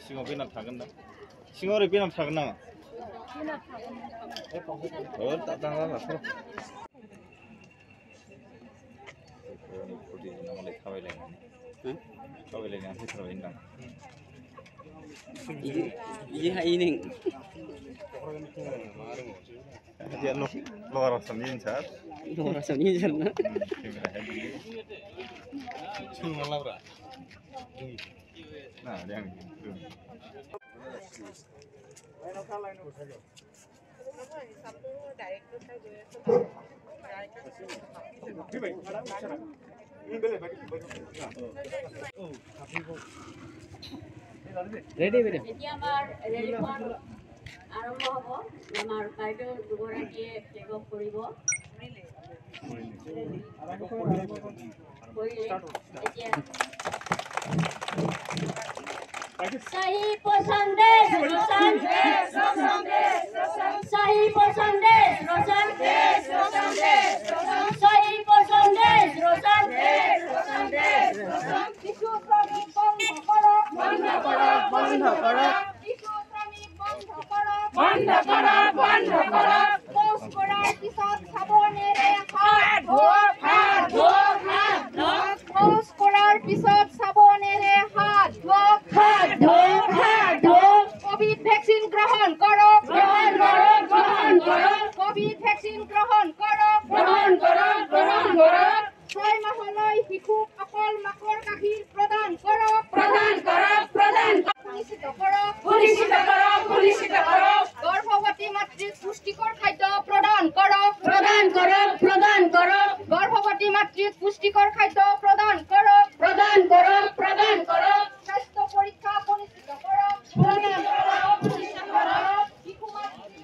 सिङाव बेनार थागोन ना सिङाव ओरै बेनार थागोन नामा दाङा लाथार मालाय थाबायलायनानै फैथारबाय होनदां Iya ini. Dia luar rasa ninjar. Luar rasa ninjar na. Cuma Laura. Nah, yang itu. Ready video. এতিয়া আমাৰ ৰেলীখন আৰম্ভ হ'ব আমাৰ বাইদেউ দুগৰাকীয়ে ফ্লেগ অফ কৰিব सही पोषण देश रोशन देश रोशन देश सही पोषण देश रोशन देश रोशन देश सही पोषण देश रोशन देश रोशन देश शिशु श्रमिक बंद करो बंद करो शिशु श्रमिक बंद करो बंद करो पोष করার পিছত সাবনেৰে হাত ধোক পোষ কৰাৰ পিছত সাবনেৰে হাত ধোক কোভিড ভ্যাকসিন গ্ৰহণ কৰো কোভিড ভ্যাকসিন গ্ৰহণ কৰো 6 মাহলৈ শিশুক অকল মাকৰ গাখীৰ প্ৰদান কৰক সুনিশ্চিত কৰক গৰ্ভৱতী মাতৃক পুষ্টিকৰ খাদ্য প্ৰদান কৰক গৰ্ভৱতী মাতৃক পুষ্টিকৰ খাদ্য প্ৰদান কৰক স্বাস্থ্য পৰীক্ষা সুনিশ্চিত কৰক শিশু মাতৃক